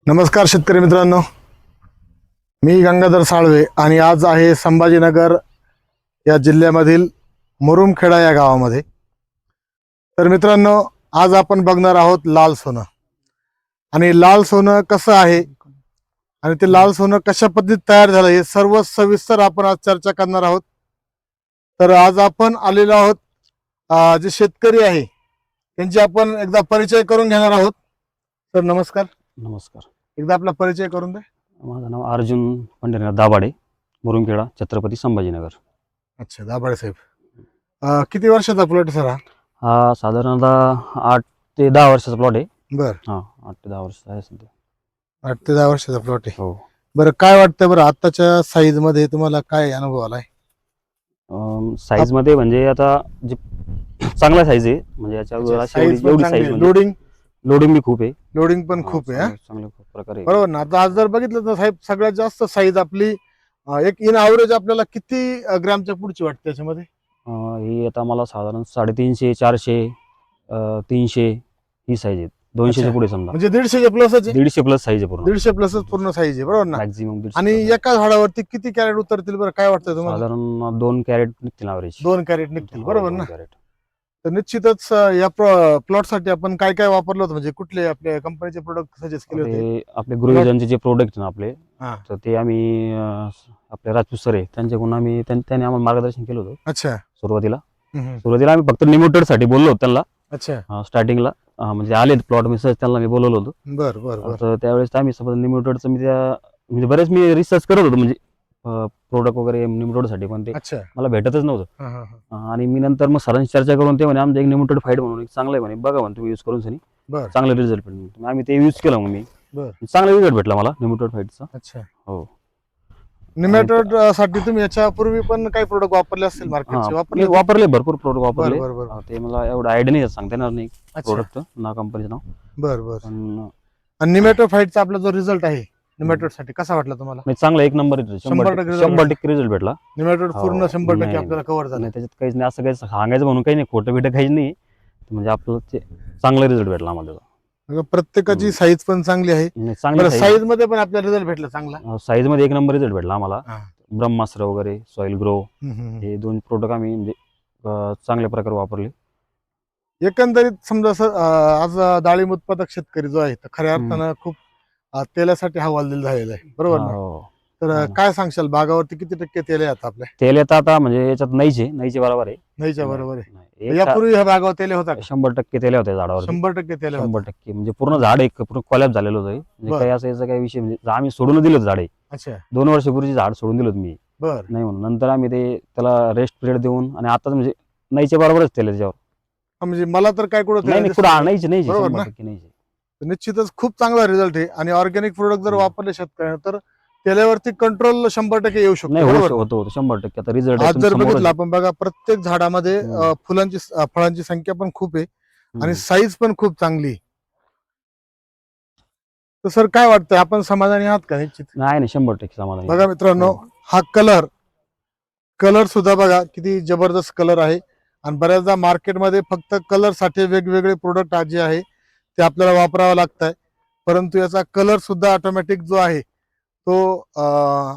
नमस्कार शेतकरी मित्रांनो, मी गंगाधर साळवे आणि आज आहे संभाजीनगर या जिल्ह्यामधील मुरुमखेडा या गावामध्ये. तर मित्रांनो, आज आपण बघणार आहोत लाल सोनं. आणि लाल सोनं कसं आहे आणि ते लाल सोनं कशा पद्धतीत तयार झालं हे सर्व सविस्तर आपण आज चर्चा करणार आहोत. तर आज आपण आलेलो आहोत जे शेतकरी आहे त्यांची आपण एकदा परिचय करून घेणार आहोत. तर नमस्कार, नमस्कार. एकदा आपला परिचय करून द्या. माझं नाव अर्जुन पंढरीनाथ दाभाडे, मुरुमखेडा, छत्रपती संभाजीनगर. अच्छा, दाभाडे साहेब. किती वर्षाचा प्लॉट सर हा? हा साधारणतः 8 ते 10 वर्षाचा प्लॉट आहे. बर, 8 ते 10 वर्षाचा आहे सध्या. 8 ते 10 वर्षाचा प्लॉट आहे. हो. बरं, काय वाटतं बरं आताच्या साईज मध्ये तुम्हाला काय अनुभव आलाय? साईजमध्ये म्हणजे आता जे चांगला साईज आहे, म्हणजे याच्या अगोदर अशी एवढी साईज म्हणजे लोडिंग लोडिंग बी खूप आहे. लोडिंग पण खूप आहे. चांगल्या प्रकारे. बरोबर ना. आता आज जर बघितलं तर साहेब सगळ्यात जास्त साईज आपली एक इन ॲव्हरेज आपल्याला किती ग्रॅमच्या पुढची वाटते त्याच्यामध्ये? ही आता मला साधारण 350, 400, 300 ही साईज आहे. 200च्या पुढे समजा. म्हणजे 150 प्लसच आहे. 150 प्लस साईज आहे पूर्ण. 150 प्लसच पूर्ण साईज आहे, बरोबर ना. मॅक्झिमम 150. आणि एका झाडावरती किती कॅरेट उतरतील बरं, काय वाटतं तुम्हाला? साधारण 2 कॅरेट निघतील ॲव्हरेज. 2 कॅरेट निघतील, बरोबर ना. कॅरेट. तर निश्चितच या प्लॉट साठी आपण काय काय वापरलं होतं, म्हणजे कुठले आपल्या कंपनीचे प्रोडक्ट सजेस्ट केले होते? आपले गृहजनचे जे प्रोडक्ट ना आपले, हा. तर ते आम्ही आपले राजपूत सर आहे त्यांच्याकडून आम्ही त्याने आम्हाला मार्गदर्शन केलं होतं. अच्छा. सुरुवातीला हम्म. आम्ही फक्त निमोटेड साठी बोललो होतो त्यांना. अच्छा. स्टार्टिंगला म्हणजे आले प्लॉट मी सहज त्यांना मी बोलवलं होतं. बर बर बर. तर त्यावेळेस आम्ही समजा निमोटेडचं म्हणजे बरेच मी रिसर्च करत होतो, म्हणजे प्रोडक्ट वगैरे निमोटेड साठी, पण ते अच्छा. मला भेटतच नव्हतं. हा, हा, हा. आणि मी नंतर मग सरांशी चर्चा करून ते म्हणे आमचं एक निमोटेड फाईट म्हणून एक चांगलं आहे म्हणे, बघा म्हणे तुम्ही यूज करून सनी बर चांगले रिझल्ट भेटले. आम्ही ते यूज केलं. मग मी बर. चांगला रिझल्ट भेटला मला निमोटेड फाईटचा. अच्छा. हो. निमॅटोड साठी तुम्ही याच्यापूर्वी पण काही प्रोडक्ट वापरले असतील, मार्केटचे वापरले होते? वापरले, भरपूर प्रोडक्ट वापरले. बर बर बर. ते मला एवढं आयडिया नाही सांगता येणार नाही अच्छा. प्रोडक्ट ना, कंपनीचं नाव. बर बर. पण आणि निमॅटोफाईटचा आपला जो रिझल्ट आहे निमॅटोड साठी कसा वाटला तुम्हाला? नाही, चांगला एक नंबर 100% 100% रिझल्ट भेटला. निमॅटोड हो. पूर्ण 100% नाही, आपल्याला कव्हर झालं? नाही, त्याच्यात काहीच नाही, असं काही सांगायचं म्हणून काही नाही, खोटं बिटं काहीच नाही. म्हणजे आपलं ते चांगला रिझल्ट भेटला आम्हाला त्याचा. प्रत्येकाची साईज पण चांगली आहे. नाही, चांगली साईज मध्ये पण आपल्याला रिझल्ट भेटला चांगला? साईज मध्ये एक नंबर रिझल्ट भेटला आम्हाला. हा. ब्रह्मास्त्र वगैरे, सॉइल ग्रो, हम्म. हे 2 प्रोडक्ट आम्ही म्हणजे चांगल्या प्रकारे वापरले. एकंदरीत समजा सर, आज डाळिंब उत्पादक शेतकरी जो आहे तर खऱ्या अर्थानं खूप तेलासाठी हवालदिल झालेला आहे, बरोबर ना. हो. तर काय सांगशाल, बागावरती किती टक्के तेल आहे आता आपल्या? तेल येतं आता म्हणजे याच्यात नाहीचे बरोबर आहे. नाहीच्या बरोबर आहे. नाही, यापूर्वी ह्या बागावर तेल होता का? 100% तेल होते झाडावर. 100% तेल होता. 100% म्हणजे पूर्ण झाड एक पूर्ण कोलॅप झालेलं होतं. म्हणजे बरं. काही असं याचा काही विषय, म्हणजे आम्ही सोडून दिलं झाडे. अच्छा. 2 वर्षापूर्वी झाड सोडून दिलं मी. बर. नाही म्हणून नंतर आम्ही ते त्याला रेस्ट पिरियड देऊन, आणि आता म्हणजे नाहीच्या बरोबरच तेल त्याच्यावर. म्हणजे मला तर काय कुठं नाही, कुठं आणायचे नाही, बरोबर ना? 100% नाहीचे. निश्चितच खूप चांगला रिझल्ट आहे. आणि ऑर्गॅनिक प्रोडक्ट जर वापरले शेतकऱ्यांना तर तेलावरती कंट्रोल 100% येऊ शकतो, नाही, बरोबर? होतो 100%. आता रिझल्ट आज जर बघितलं आपण, बघा प्रत्येक झाडामध्ये फुलांची फळांची संख्या पण खूप आहे आणि साईज पण खूप चांगली आहे. तर सर काय वाटतंय, आपण समाधानी आहात का? निश्चित नाही 100% समाधान. बघा मित्रांनो, हा कलर सुद्धा बघा किती जबरदस्त कलर आहे. आणि बऱ्याचदा मार्केटमध्ये फक्त कलर साठी वेगवेगळे प्रोडक्ट जे आहे ते आपल्याला वापरावं लागतंय, परंतु याचा कलर सुद्धा ऑटोमॅटिक जो आहे तो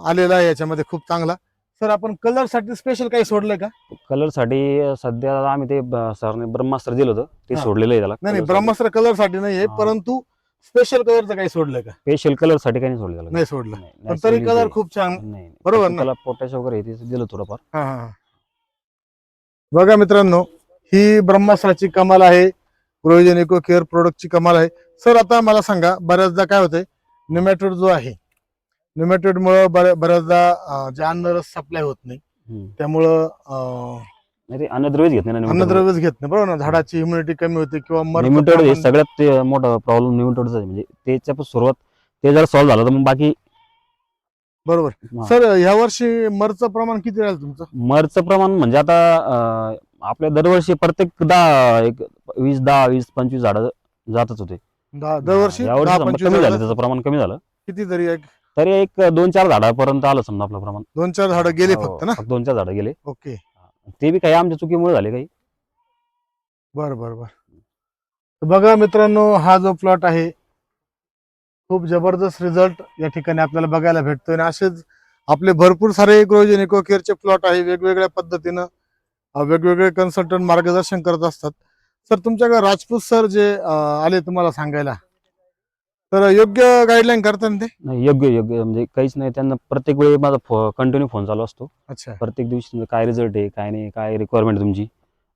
आलेला आहे याच्यामध्ये खूप चांगला. सर, आपण कलर साठी स्पेशल काही सोडलंय का? कलर साठी सध्या आम्ही ते सरने ब्रह्मास्त्र दिलं होतं, ते सोडलेलं आहे त्याला. नाही, ब्रह्मास्त्र कलर साठी नाहीये, परंतु स्पेशल कलरचं काही सोडलंय का? स्पेशल कलर साठी काही नाही सोडलं त्याला. नाही सोडलं, पण तरी कलर खूप छान, नाही, बरोबर ना? त्याला पोटॅश वगैरे ते दिलं थोडंफार. हा. बघा मित्रांनो, ही ब्रह्मास्त्राची कमाल आहे, प्रोविजन इको केअर प्रोडक्टची कमाल आहे. सर, आता मला सांगा, बऱ्याचदा काय होतंय, निमॅटोड जो आहे, निमॅटोड मुळे बऱ्याचदा जे अन्नरस सप्लाय होत नाही, त्यामुळं ते अन्नद्रव्यच घेत नाही. अन्नद्रव्यच घेत नाही, बरोबर ना. झाडाची इम्युनिटी कमी होते किंवा निमोटेड हे सगळ्यात मोठा प्रॉब्लेम निमोटेडचा आहे. म्हणजे त्याच्या सुरुवात ते जर सॉल्व्ह झालं तर मग बाकी बरोबर. सर, ह्या वर्षी मरचं प्रमाण किती राहील तुमचं? मरचं प्रमाण म्हणजे आता आपल्या दरवर्षी प्रत्येक 20-25 झाडं जातच होते. दरवर्षी यावर्षी 10-25 कमी झालं, त्याचं प्रमाण कमी झालं. किती तरी तरी एक 2-4 झाडापर्यंत आलं समजा आपलं प्रमाण. 2-4 झाडं गेले फक्त ना? 2-4 झाडं गेले. ओके. ते बी काही आमच्या चुकीमुळे झाले काही. बर. बघा मित्रांनो, हा जो प्लॉट आहे खूप जबरदस्त रिझल्ट या ठिकाणी आपल्याला बघायला भेटतोय आणि असेच आपले भरपूर सारे ग्रोविजन इको केअरचे प्लॉट आहे, वेगवेगळ्या पद्धतीनं वेगवेगळे कन्सल्टंट मार्गदर्शन करत असतात. सर तुमच्याकडे राजपूत सर जे आले तुम्हाला सांगायला, तर योग्य गाईडलाईन करतात ना ते? नाही, योग्य योग्य म्हणजे काहीच नाही, त्यांना प्रत्येक वेळी माझा कंटिन्यू फोन चालू असतो. अच्छा. प्रत्येक दिवशी तुमचं काय रिझल्ट आहे, काय नाही, काय रिक्वायरमेंट तुमची,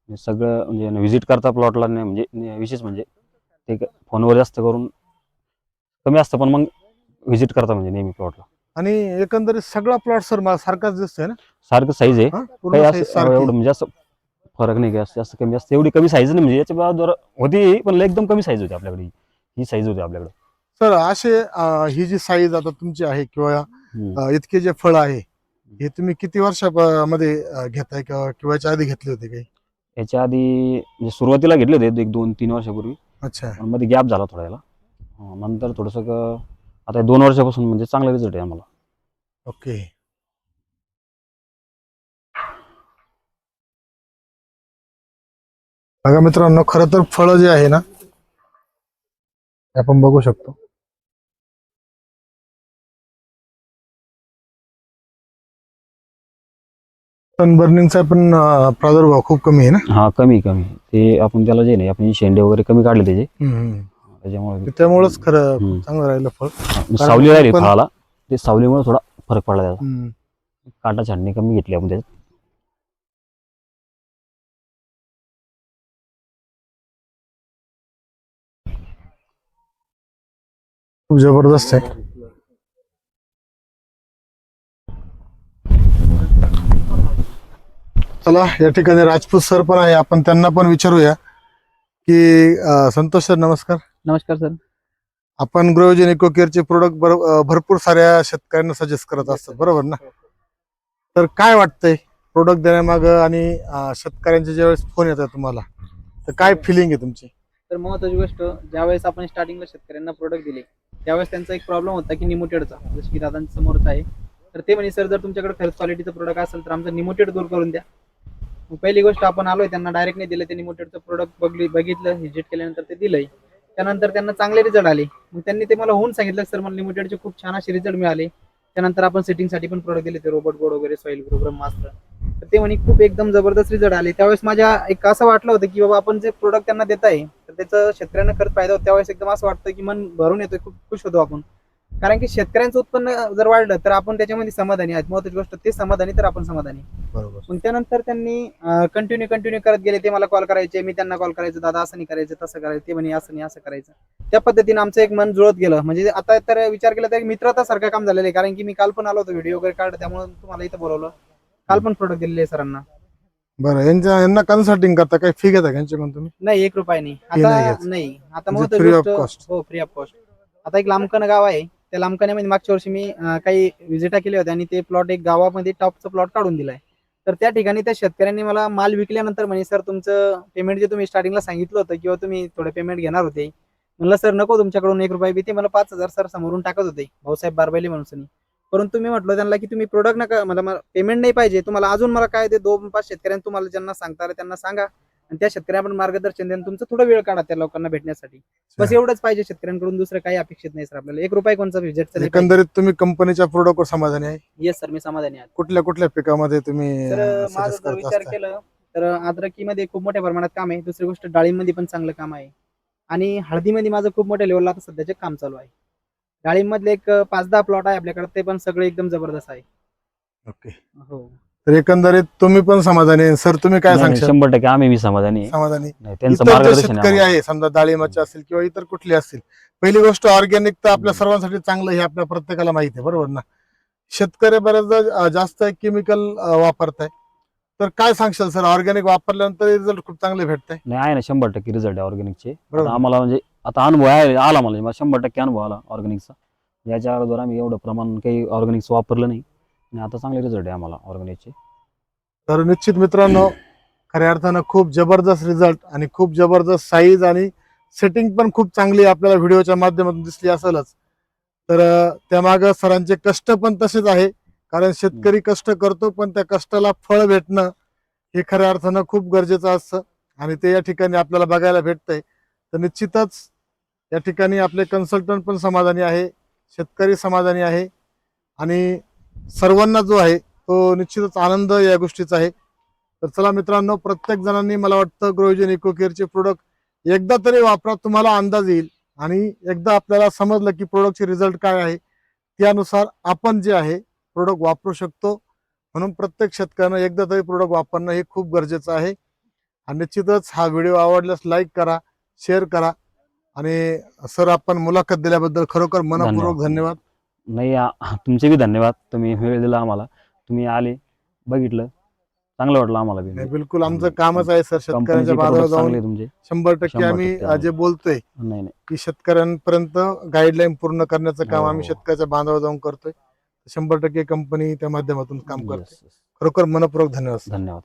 हे सगळं म्हणजे व्हिजिट करता प्लॉटला. नाही म्हणजे विशेष म्हणजे ते फोनवर जास्त करून कमी असतं, पण मग व्हिजिट करता म्हणजे नेहमी प्लॉटला. आणि एकंदरीत सगळा प्लॉट सर मला सारखाच दिसतोय ना? सारखं साईज आहे, हा, काही पूर्ण असं साईज सारखी. एवढं म्हणजे असं फरक नाही, की असं जास्त कमी जास्त एवढी कमी साईज नाही, म्हणजे याच्या बरोबर होती पण एकदम कमी साईज होती आपल्याकडे. ही साईज होती आपल्याकडे. सर असे ही जी साईज आता तुमची आहे किंवा हम्म. इतके जे फळ आहे हे तुम्ही किती वर्षामध्ये घेताय किंवा याच्या आधी घेतले होते काही? याच्या आधी म्हणजे सुरुवातीला घेतले होते 1-2-3 वर्षापूर्वी, अच्छा. पण मध्ये गॅप झाला थोडा याला. नंतर थोडंसं आता 2 वर्षापासून म्हणजे चांगला रिझल्ट आहे आम्हाला. ओके. बघा मित्रांनो, खरं तर फळं जे आहे ना ते आपण बघू शकतो. सनबर्निंगचा पण प्रादुर्भाव खूप कमी आहे ना? हा, कमी कमी. ते आपण त्याला जे नाही, आपण शेंडे वगैरे कमी काढले त्याचे, त्याच्यामुळे त्यामुळेच खरं हम्म. खूप चांगलं राहिलं फळ. सावली राहिली पण- फळाला, ते सावलीमुळे थोडा फरक पडला त्याचा. हम्म. काटा छाटणी कमी घेतली आपण त्याच्यात. खूप जबरदस्त आहे. चला, या ठिकाणी राजपूत सर पण आहे, आपण त्यांना पण विचारूया की संतोष सर नमस्कार. नमस्कार सर. आपण ग्रोविजन इको केअरचे प्रोडक्ट भरपूर साऱ्या शेतकऱ्यांना सजेस्ट करत असतात, बरोबर ना? तर काय वाटतंय प्रोडक्ट देण्यामागं आणि शेतकऱ्यांचे ज्यावेळेस फोन येतात तुम्हाला, तर काय फिलिंग आहे तुमची? तर महत्वाची गोष्ट, ज्यावेळेस आपण स्टार्टिंगला शेतकऱ्यांना प्रोडक्ट दिले त्यावेळेस त्यांचा एक प्रॉब्लेम होता की निमोटेडचा, जसं की दादांच्या समोरच आहे. तर ते म्हणे सर, जर तुमच्याकडे खरंच क्वालिटीचं प्रोडक्ट असेल तर आमचं निमोटेड दूर करून द्या. मग पहिली गोष्ट, आपण आलोय, त्यांना डायरेक्ट नाही दिलं, ते निमोटेडचं प्रोडक्ट बघितलं, व्हिजिट केल्यानंतर ते दिलंय. त्यानंतर त्यांना चांगले रिझल्ट आले. मग त्यांनी ते मला होऊन सांगितलं, सर मला लिमिटेडचे खूप छान असे रिझल्ट मिळाले. त्यानंतर आपण सेटिंगसाठी पण प्रोडक्ट दिले, ते रोबोट बोर्ड वगैरे, सॉईल ग्रो मास्टर. तर ते म्हणे खूप एकदम जबरदस्त रिझल्ट आले. त्यावेळेस माझ्या एक असं वाटलं होतं की बाबा आपण जे प्रोडक्ट त्यांना देत आहे तर त्याचं शेतकऱ्यांना खरंच फायदा होतो. त्यावेळेस एकदम असं वाटतं की मन भरून येतं, खूप खुश होतो आपण. कारण की शेतकऱ्यांचं उत्पन्न जर वाढलं तर आपण त्याच्यामध्ये समाधानी आहात. महत्वाची गोष्ट, ते समाधानी तर आपण समाधानी. बरोबर. मग त्यानंतर त्यांनी कंटिन्यू करत गेले. ते मला कॉल करायचे, मी त्यांना कॉल करायचो, दादा असं नाही करायचं, तसं करायचं. ते म्हणे असं नाही, असं करायचं. त्या पद्धतीने आमचं एक मन जुळत गेलं. म्हणजे आता तर विचार केला तर एक मित्रतासारखं काम झालेलं आहे. कारण की मी काल पण आलो होतो, व्हिडिओ वगैरे काढ, त्यामुळे तुम्हाला इथं बोलवलं. काल पण प्रोडक्ट दिलेले आहे सरांना. बरं, यांना कन्सल्टिंग करता काही फी घेता यांच्याकडून तुम्ही? नाही, 1 रुपया नाही. Fee नाही आता घेत. नाही, आता म्हणजे महत्वाची free of गोष्ट, cost. हो, फ्री ऑफ कॉस्ट. आता एक लांबकन गाव आहे, त्या लांबकण्यामध्ये मागच्या वर्षी मी काही विजिटा केल्या होत्या आणि ते प्लॉट एक गावामध्ये टॉपचा प्लॉट काढून दिलाय. तर त्या ठिकाणी त्या शेतकऱ्यांनी मला माल विकल्यानंतर म्हणे, सर तुमचं पेमेंट जे तुम्ही स्टार्टिंगला सांगितलं होतं किंवा तुम्ही थोडं पेमेंट घेणार होते, म्हणलं सर नको तुमच्याकडून 1 रुपया बी. ते मला 5,000 सर समोरून टाकत होते, भाऊसाहेब बारबैली म्हणून. परंतु मी म्हटलं त्यांना की तुम्ही प्रोडक्ट नका, मला पेमेंट नाही पाहिजे तुम्हाला, अजून मला काय ते 2-5 शेतकऱ्यांना तुम्हाला ज्यांना सांगता आलं त्यांना सांगा आणि त्या शेतकऱ्यांना मार्गदर्शन देऊन तुमचं थोडं वेळ काढा त्या लोकांना भेटण्यासाठी. बस एवढंच पाहिजे शेतकऱ्यांकडून, दुसरं काही अपेक्षित नाही सर आपल्याला. 1 रुपया कोणचा व्हिजिटचा नाही पाहिजे. एकंदरीत तुम्ही कंपनीच्या प्रोडक्टवर समाधानी आहे? येस सर, मी समाधानी आहे. कुठल्या कुठल्या पिकामध्ये तुम्ही तर माझं सजेस्ट जर करत विचार असता? केलं तर अद्रकीमध्ये खूप मोठ्या प्रमाणात काम आहे. दुसरी गोष्ट, डाळींमध्ये पण चांगलं काम आहे. आणि हळदीमध्ये माझं खूप मोठ्या लेवलला आता सध्याचे काम चालू आहे. डाळींमधले एक 5-10 प्लॉट आहे आपल्याकडे, ते पण सगळे एकदम जबरदस्त आहे. ओके. हो. तर एकंदरीत तुम्ही पण समाधानी आहे. सर तुम्ही काय नाही, सांगशाल? 100% आम्ही बी समाधानी आहे. समाधानी? नाही, त्यांचं इतर जे मार्गदर्शन आहे शेतकरी आम्हाला. आहे, समजा डाळिंबाचे असतील किंवा इतर कुठले असतील, पहिली गोष्ट ऑर्गॅनिक तर आपल्या सर्वांसाठी चांगलं हे आपल्या प्रत्येकाला माहिती आहे, बरोबर ना? शेतकरी बऱ्याचदा जास्त केमिकल वापरताय, तर काय सांगशाल सर, ऑर्गॅनिक वापरल्यानंतर रिझल्ट खूप चांगले भेटताय? नाही, आहे ना, 100% रिझल्ट आहे ऑर्गॅनिकचे. बरोबर. आता आम्हाला म्हणजे आता अनुभव आला मला 100% अनुभव आला ऑर्गॅनिकचा. याच्या अगोदर आम्ही एवढं प्रमाण काही ऑर्गॅनिकचं वापरलं नाही आणि आता चांगले रिझल्ट आहे आम्हाला ऑर्गॅनिकचे. तर निश्चित मित्रांनो, खऱ्या अर्थानं खूप जबरदस्त रिझल्ट आणि खूप जबरदस्त साईज आणि सेटिंग पण खूप चांगली आपल्याला व्हिडिओच्या माध्यमातून दिसली असेलच. तर त्यामागं सरांचे कष्ट पण तसेच आहे, कारण शेतकरी कष्ट करतो पण त्या कष्टाला फळ भेटणं हे खऱ्या अर्थानं खूप गरजेचं असतं आणि ते या ठिकाणी आपल्याला बघायला भेटतंय. तर निश्चितच या ठिकाणी आपले कन्सल्टंट पण समाधानी आहे, शेतकरी समाधानी आहे आणि सर्वांना जो आहे तो निश्चितच आनंद या गोष्टीचा आहे. तर चला मित्रांनो, प्रत्येक जणांनी मला वाटतं ग्रोविजन इकोकेअरचे प्रोडक्ट एकदा तरी वापरा, तुम्हाला अंदाज येईल आणि एकदा आपल्याला समजलं की प्रोडक्टचे रिझल्ट काय आहे त्यानुसार आपण जे आहे प्रोडक्ट वापरू शकतो. म्हणून प्रत्येक शेतकऱ्यानं एकदा तरी प्रोडक्ट वापरणं हे खूप गरजेचं आहे. आणि निश्चितच हा व्हिडिओ आवडल्यास लाईक करा, शेअर करा आणि सर आपण मुलाखत दिल्याबद्दल खरोखर मनपूर्वक धन्यवाद. नाही तुमचे बी धन्यवाद, तुम्ही वेळ दिला आम्हाला, तुम्ही आले, बघितलं, चांगलं वाटलं आम्हाला बी. नाही, बिलकुल आमचं कामच आहे सर, शेतकऱ्यांच्या कंपनीचे बाजारात product जाऊन चांगले तुमचे. 100% आम्ही 100% जे बोलतोय नाही नाही की शेतकऱ्यांपर्यंत गाईडलाईन पूर्ण करण्याचं काम हो, आम्ही हो. शेतकऱ्याच्या बांधावर जाऊन करतोय. 100% कंपनी त्या माध्यमातून काम करते. Yes, yes. खरोखर मनपूर्वक धन्यवाद सर. धन्यवाद.